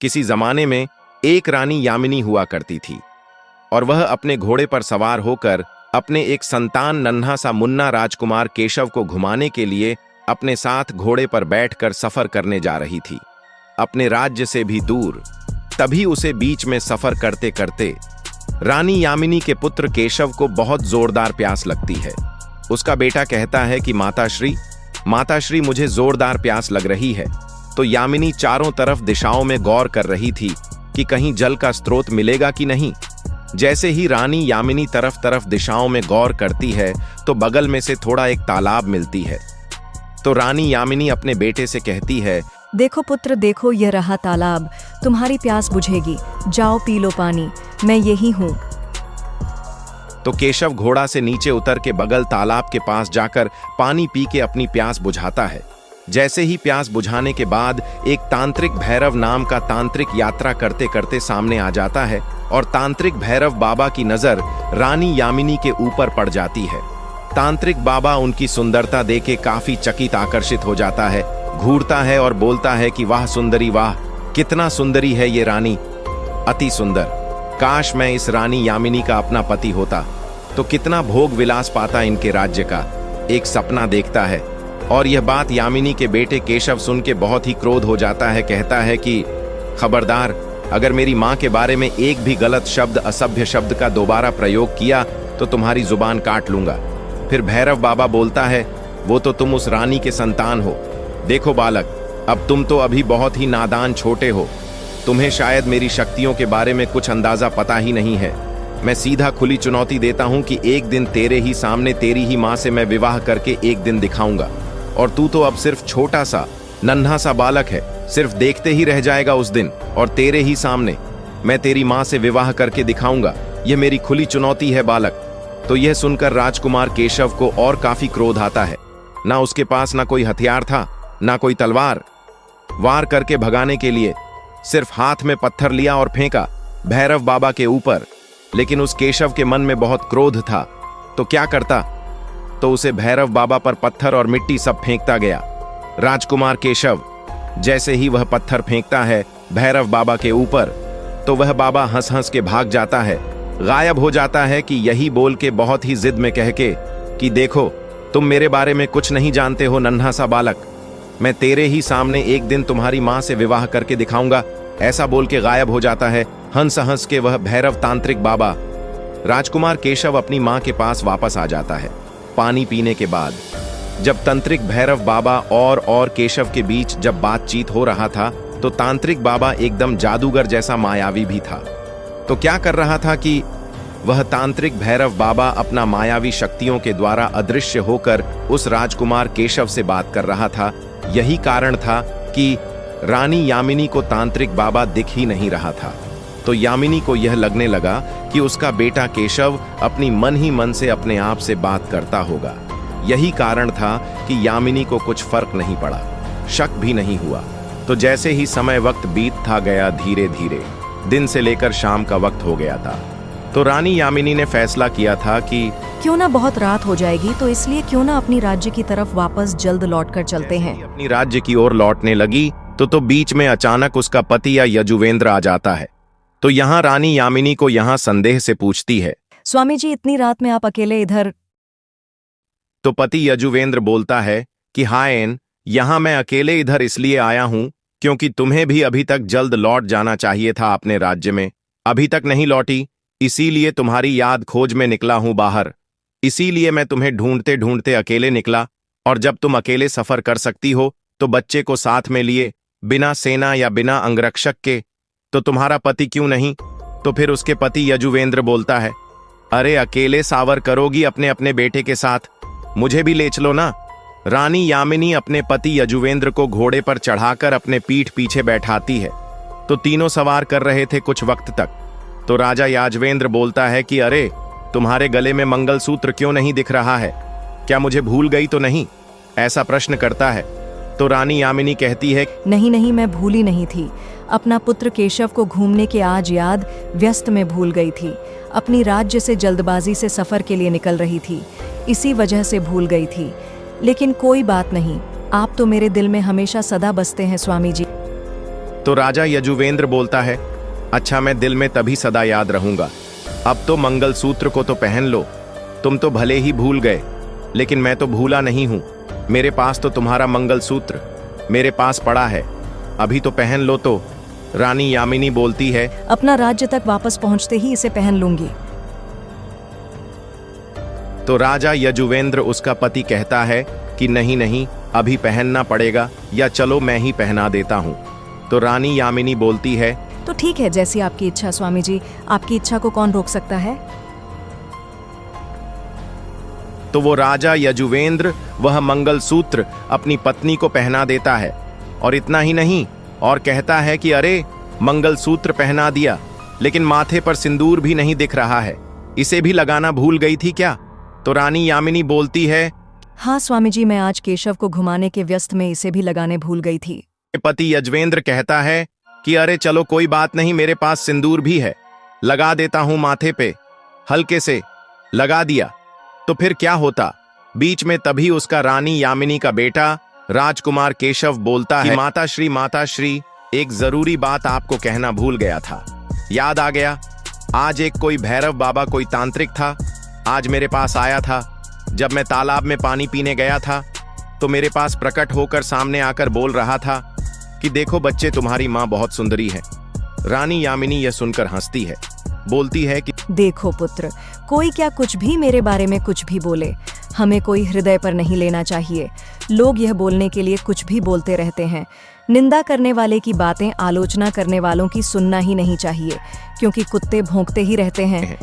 किसी जमाने में एक रानी यामिनी हुआ करती थी और वह अपने घोड़े पर सवार होकर अपने एक संतान नन्हा सा मुन्ना राजकुमार केशव को घुमाने के लिए अपने साथ घोड़े पर बैठकर सफर करने जा रही थी, अपने राज्य से भी दूर। तभी उसे बीच में सफर करते करते रानी यामिनी के पुत्र केशव को बहुत जोरदार प्यास लगती है। उसका बेटा कहता है कि माताश्री मुझे जोरदार प्यास लग रही है। तो यामिनी चारों तरफ दिशाओं में गौर कर रही थी कि कहीं जल का स्रोत मिलेगा कि नहीं। जैसे ही रानी यामिनी तरफ तरफ दिशाओं में गौर करती है तो बगल में से थोड़ा एक तालाब मिलती है। तो रानी यामिनी अपने बेटे से कहती है, देखो पुत्र, देखो यह रहा तालाब, तुम्हारी प्यास बुझेगी, जाओ पी लो पानी, मैं यही हूँ। तो केशव घोड़ा से नीचे उतर के बगल तालाब के पास जाकर पानी पी के अपनी प्यास बुझाता है। जैसे ही प्यास बुझाने के बाद एक तांत्रिक भैरव नाम का तांत्रिक यात्रा करते करते सामने आ जाता है और तांत्रिक भैरव बाबा की नजर रानी यामिनी के ऊपर पड़ जाती है। तांत्रिक बाबा उनकी सुंदरता देखे काफी चकित आकर्षित हो जाता है, घूरता है और बोलता है कि वाह सुंदरी वाह, कितना सुंदरी है ये रानी, अति सुंदर। काश मैं इस रानी यामिनी का अपना पति होता तो कितना भोग विलास पाता इनके राज्य का, एक सपना देखता है। और यह बात यामिनी के बेटे केशव सुन के बहुत ही क्रोध हो जाता है। कहता है कि खबरदार, अगर मेरी माँ के बारे में एक भी गलत शब्द, असभ्य शब्द का दोबारा प्रयोग किया तो तुम्हारी जुबान काट लूंगा। फिर भैरव बाबा बोलता है, वो तो तुम उस रानी के संतान हो। देखो बालक, अब तुम तो अभी बहुत ही नादान छोटे हो, तुम्हें शायद मेरी शक्तियों के बारे में कुछ अंदाजा पता ही नहीं है। मैं सीधा खुली चुनौती देता हूं कि एक दिन तेरे ही सामने तेरी ही माँ से मैं विवाह करके एक दिन दिखाऊंगा, और तू तो अब सिर्फ छोटा सा नन्हा सा बालक है, सिर्फ देखते ही रह जाएगा उस दिन, और तेरे ही सामने मैं तेरी माँ से विवाह करके दिखाऊंगा। यह मेरी खुली चुनौती है बालक। तो यह सुनकर राजकुमार केशव को और काफी क्रोध आता है। ना उसके पास ना कोई हथियार था, ना कोई तलवार। वार करके भगाने के लिए सिर्फ हाथ में पत्थर लिया और फेंका भैरव बाबा के ऊपर। लेकिन उस केशव के मन में बहुत क्रोध था, तो क्या करता, तो उसे भैरव बाबा पर पत्थर और मिट्टी सब फेंकता गया। राजकुमार केशव जैसे ही वह पत्थर फेंकता है भैरव बाबा के ऊपर, तो वह बाबा हंस हंस के भाग जाता है, गायब हो जाता है कि यही बोल के बहुत ही जिद में कह के कि देखो, तुम मेरे बारे में कुछ नहीं जानते हो नन्हा सा बालक, मैं तेरे ही सामने एक दिन तुम्हारी माँ से विवाह करके दिखाऊंगा। ऐसा बोल के गायब हो जाता है हंस हंस के वह भैरव तांत्रिक बाबा। राजकुमार केशव अपनी माँ के पास वापस आ जाता है। पानी पीने के बाद जब तांत्रिक भैरव बाबा और केशव के बीच जब बातचीत हो रहा था, तो तांत्रिक बाबा एकदम जादूगर जैसा मायावी भी था। तो क्या कर रहा था कि वह तांत्रिक भैरव बाबा अपना मायावी शक्तियों के द्वारा अदृश्य होकर उस राजकुमार केशव से बात कर रहा था। यही कारण था कि रानी यामिनी को तांत्रिक बाबा दिख ही नहीं रहा था। तो यामिनी को यह लगने लगा कि उसका बेटा केशव अपनी मन ही मन से अपने आप से बात करता होगा। यही कारण था कि यामिनी को कुछ फर्क नहीं पड़ा, शक भी नहीं हुआ। तो जैसे ही समय वक्त बीतता गया, धीरे धीरे दिन से लेकर शाम का वक्त हो गया था। तो रानी यामिनी ने फैसला किया था कि क्यों ना बहुत रात हो जाएगी, तो इसलिए क्यों ना अपनी राज्य की तरफ वापस जल्द लौटकर चलते हैं। अपनी राज्य की ओर लौटने लगी तो बीच में अचानक उसका पति या यजुवेंद्र आ जाता है। तो यहाँ रानी यामिनी को यहाँ संदेह से पूछती है, स्वामी जी, इतनी रात में आप अकेले इधर? तो पति यजुवेंद्र बोलता है कि हायन, यहाँ मैं अकेले इधर इसलिए आया हूँ क्योंकि तुम्हें भी अभी तक जल्द लौट जाना चाहिए था अपने राज्य में, अभी तक नहीं लौटी, इसीलिए तुम्हारी याद खोज में निकला हूं बाहर। इसीलिए मैं तुम्हें ढूंढते ढूंढते अकेले निकला, और जब तुम अकेले सफर कर सकती हो तो बच्चे को साथ में लिए, बिना सेना या बिना अंगरक्षक के, तो तुम्हारा पति क्यों नहीं? तो फिर उसके पति यजुवेंद्र बोलता है, अरे अकेले सावर करोगी अपने अपने बेटे के साथ, मुझे भी ले चलो ना। रानी यामिनी अपने पति यजुवेंद्र को घोड़े पर चढ़ाकर अपने पीठ पीछे बैठाती है। तो तीनों सवार कर रहे थे कुछ वक्त तक। तो राजा याजवेंद्र बोलता है कि अरे, तुम्हारे गले में मंगलसूत्र क्यों नहीं दिख रहा है, क्या मुझे भूल गई तो नहीं? ऐसा प्रश्न करता है। तो रानी यामिनी कहती है, नहीं नहीं, मैं भूली नहीं थी, अपना पुत्र केशव को घूमने के आज याद व्यस्त में भूल गई थी, अपनी राज्य से जल्दबाजी से सफर के लिए निकल रही थी, इसी वजह से भूल गई थी। लेकिन कोई बात नहीं, आप तो मेरे दिल में हमेशा सदा बसते हैं स्वामी जी। तो राजा यजुवेंद्र बोलता है, अच्छा मैं दिल में तभी सदा याद रहूंगा। अब तो मंगलसूत्र को तो पहन लो। तुम तो भले ही भूल गए, लेकिन मैं तो भूला नहीं हूं। मेरे पास तो तुम्हारा मंगलसूत्र मेरे पास पड़ा है, अभी तो पहन लो। तो रानी यामिनी बोलती है, अपना राज्य तक वापस पहुंचते ही इसे पहन लूंगी। तो राजा यजुवेंद्र उसका पति कहता है कि नहीं नहीं, अभी पहनना पड़ेगा, या चलो मैं ही पहना देता हूं। तो रानी यामिनी बोलती है, तो ठीक है, जैसी आपकी इच्छा स्वामी जी, आपकी इच्छा को कौन रोक सकता है। तो वो राजा यजुवेंद्र वह मंगलसूत्र अपनी पत्नी को पहना देता है, और इतना ही नहीं, और कहता है कि अरे मंगलसूत्र पहना दिया, लेकिन माथे पर सिंदूर भी नहीं दिख रहा है, इसे भी लगाना भूल गई थी क्या। तो रानी यामिनी बोलती है, हाँ स्वामी जी, मैं आज केशव को घुमाने के व्यस्त में इसे भी लगाने भूल गई थी। पति यजवेंद्र कहता है कि अरे चलो कोई बात नहीं, मेरे पास सिंदूर भी है, लगा देता हूं माथे पे। हल्के से लगा दिया तो फिर क्या होता। बीच में तभी उसका रानी यामिनी का बेटा राजकुमार केशव बोलता है, माता श्री, एक जरूरी बात आपको कहना भूल गया था। याद आ गया, आज एक कोई भैरव बाबा, कोई तांत्रिक था, आज मेरे पास आया था। जब मैं तालाब में पानी पीने गया था तो मेरे पास प्रकट होकर सामने आकर बोल रहा था कि देखो बच्चे, तुम्हारी माँ बहुत सुंदरी है। रानी यामिनी यह सुनकर हंसती है, बोलती है कि देखो पुत्र, कोई क्या कुछ भी मेरे बारे में कुछ भी बोले, हमें कोई हृदय पर नहीं लेना चाहिए। लोग यह बोलने के लिए कुछ भी बोलते रहते हैं। निंदा करने वाले की बातें आलोचना करने वालों की सुनना ही नहीं चाहिए, क्योंकि कुत्ते भौंकते ही रहते हैं।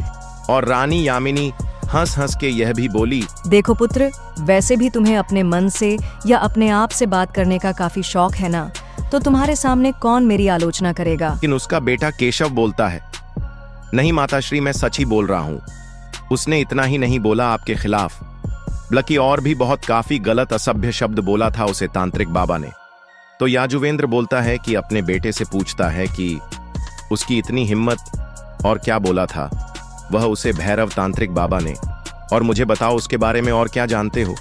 और रानी यामिनी हंस हंस के यह भी बोली, देखो पुत्र, वैसे भी तुम्हें अपने मन से या अपने आप से बात करने का काफी शौक है ना, तो तुम्हारे सामने कौन मेरी आलोचना करेगा। लेकिन उसका बेटा केशव बोलता है, नहीं माताश्री, मैं सच ही बोल रहा हूँ। उसने इतना ही नहीं बोला आपके खिलाफ, बल्कि और भी बहुत काफी गलत असभ्य शब्द बोला था उसे तांत्रिक बाबा ने। तो याजुवेंद्र बोलता है कि अपने बेटे से पूछता है कि उसकी इतनी हिम्मत, और क्या बोला था वह उसे भैरव तांत्रिक बाबा ने, और मुझे बताओ उसके बारे में और क्या जानते हो।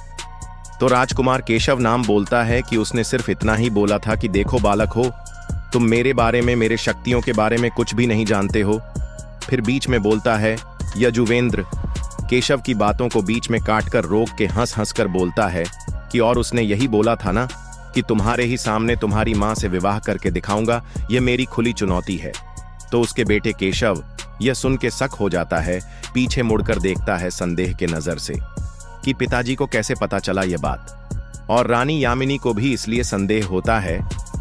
तो राजकुमार केशव नाम बोलता है कि उसने सिर्फ इतना ही बोला था कि देखो बालक हो, तुम मेरे बारे में, मेरे शक्तियों के बारे में कुछ भी नहीं जानते हो। फिर बीच में बोलता है यजुवेंद्र, केशव की बातों को बीच में काटकर रोक के हंस हंस कर बोलता है कि और उसने यही बोला था ना कि तुम्हारे ही सामने तुम्हारी माँ से विवाह करके दिखाऊंगा, यह मेरी खुली चुनौती है। तो उसके बेटे केशव यह सुन के शक हो जाता है, पीछे मुड़कर देखता है संदेह के नजर से कि पिताजी को कैसे पता चला यह बात। और रानी यामिनी को भी इसलिए संदेह होता है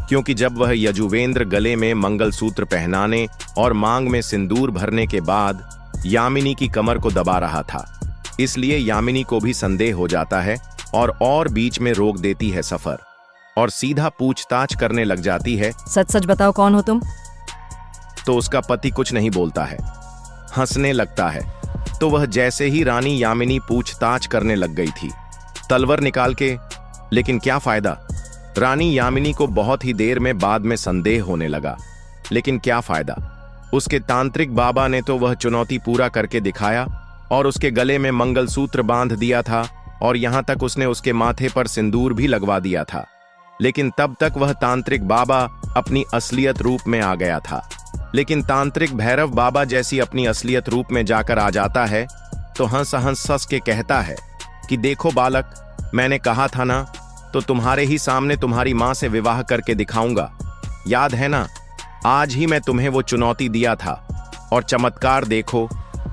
क्योंकि जब वह यजुवेंद्र गले में मंगलसूत्र पहनाने और मांग में सिंदूर भरने के बाद यामिनी की कमर को दबा रहा था, इसलिए यामिनी को भी संदेह हो जाता है और बीच में रोक देती है सफर और सीधा पूछताछ करने लग जाती है, सच सच बताओ कौन हो तुम। तो उसका पति कुछ नहीं बोलता है, हंसने लगता है। तो वह जैसे ही रानी यामिनी पूछताछ करने लग गई थी, तलवार निकाल के, लेकिन क्या फायदा। रानी यामिनी को बहुत ही देर में बाद में संदेह होने लगा, लेकिन क्या फायदा। उसके तांत्रिक बाबा ने तो वह चुनौती पूरा करके दिखाया और उसके गले में मंगलसूत्र बांध दिया था और यहां तक उसने उसके माथे पर सिंदूर भी लगवा दिया था, लेकिन तब तक वह तांत्रिक बाबा अपनी असलियत रूप में आ गया था। लेकिन तांत्रिक भैरव बाबा जैसी अपनी असलियत रूप में जाकर आ जाता है तो हंस के कहता है कि देखो बालक, मैंने कहा था ना, तो तुम्हारे ही सामने तुम्हारी मां से विवाह करके दिखाऊंगा। याद है ना, आज ही मैं तुम्हें वो चुनौती दिया था और चमत्कार देखो,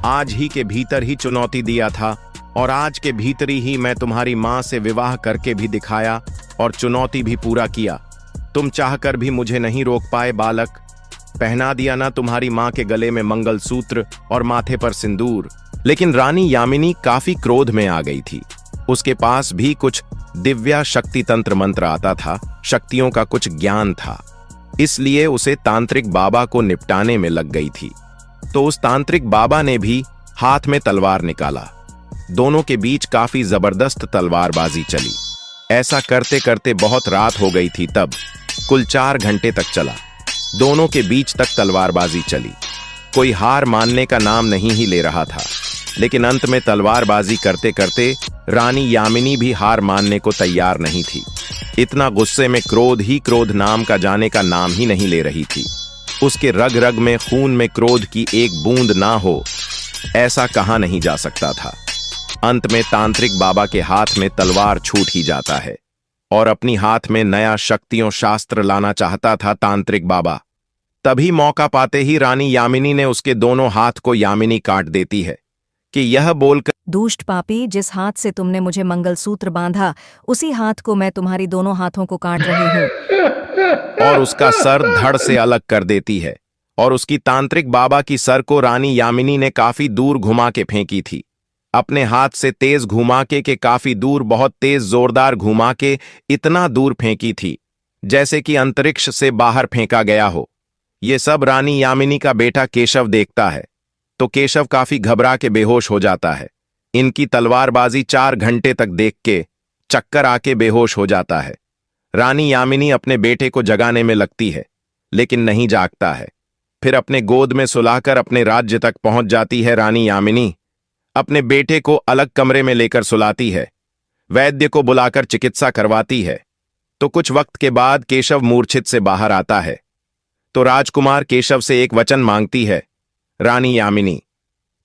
आज ही के भीतर ही चुनौती दिया था और आज के भीतरी ही मैं तुम्हारी मां से विवाह करके भी दिखाया और चुनौती भी पूरा किया। तुम चाहकर भी मुझे नहीं रोक पाए बालक। पहना दिया ना तुम्हारी मां के गले में मंगलसूत्र और माथे पर सिंदूर। लेकिन रानी यामिनी काफी क्रोध में आ गई थी। उसके पास भी कुछ दिव्या शक्ति तंत्र मंत्र आता था, शक्तियों का कुछ ज्ञान था, इसलिए उसे तांत्रिक बाबा को निपटाने में लग गई थी। तो उस तांत्रिक बाबा ने भी हाथ में तलवार निकाला। दोनों के बीच काफी जबरदस्त तलवारबाजी चली। ऐसा करते करते बहुत रात हो गई थी, तब कुल 4 घंटे तक चला। दोनों के बीच तक तलवारबाजी चली। कोई हार मानने का नाम नहीं ही ले रहा था, लेकिन अंत में तलवारबाजी करते करते रानी यामिनी भी हार मानने को तैयार नहीं थी। इतना गुस्से में क्रोध ही क्रोध नाम का जाने का नाम ही नहीं ले रही थी। उसके रग रग में खून में क्रोध की एक बूंद ना हो, ऐसा कहा नहीं जा सकता था। अंत में तांत्रिक बाबा के हाथ में तलवार छूट ही जाता है और अपनी हाथ में नया शक्तियों शास्त्र लाना चाहता था तांत्रिक बाबा। तभी मौका पाते ही रानी यामिनी ने उसके दोनों हाथ को यामिनी काट देती है कि यह बोलकर, दुष्ट पापी, जिस हाथ से तुमने मुझे मंगलसूत्र बांधा उसी हाथ को मैं तुम्हारी दोनों हाथों को काट रही हूं। और उसका सर धड़ से अलग कर देती है और उसकी तांत्रिक बाबा की सर को रानी यामिनी ने काफी दूर घुमा के फेंकी थी। अपने हाथ से तेज घुमा के काफी दूर, बहुत तेज जोरदार घुमा के इतना दूर फेंकी थी जैसे कि अंतरिक्ष से बाहर फेंका गया हो। ये सब रानी यामिनी का बेटा केशव देखता है तो केशव काफी घबरा के बेहोश हो जाता है। इनकी तलवारबाजी 4 घंटे तक देख के चक्कर आके बेहोश हो जाता है। रानी यामिनी अपने बेटे को जगाने में लगती है लेकिन नहीं जागता है। फिर अपने गोद में सुलाकर अपने राज्य तक पहुंच जाती है। रानी यामिनी अपने बेटे को अलग कमरे में लेकर सुलाती है, वैद्य को बुलाकर चिकित्सा करवाती है। तो कुछ वक्त के बाद केशव मूर्छित से बाहर आता है तो राजकुमार केशव से एक वचन मांगती है रानी यामिनी।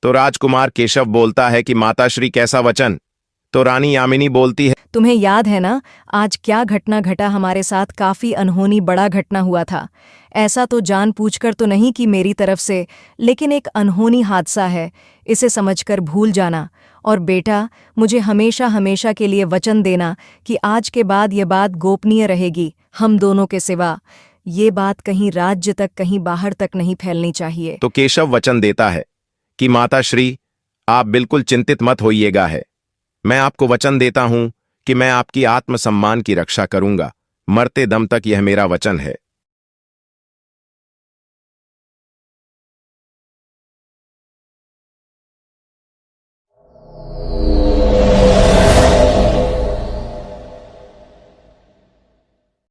तो राजकुमार केशव बोलता है कि माताश्री कैसा वचन? तो रानी यामिनी बोलती है, तुम्हें याद है ना आज क्या घटना घटा हमारे साथ? काफी अनहोनी बड़ा घटना हुआ था। ऐसा तो जानबूझकर तो नहीं कि मेरी तरफ से, लेकिन एक अनहोनी हादसा है, इसे समझकर भूल जाना। और बेटा, मुझे हमेशा हमेशा के लिए वचन देना कि आज के बाद ये बात गोपनीय रहेगी, हम दोनों के सिवा। ये बात कहीं राज्य तक, कहीं बाहर तक नहीं फैलनी चाहिए। तो केशव वचन देता है कि माताश्री आप बिल्कुल चिंतित मत होइएगा है। मैं आपको वचन देता हूं कि मैं आपकी आत्मसम्मान की रक्षा करूंगा, मरते दम तक यह मेरा वचन है।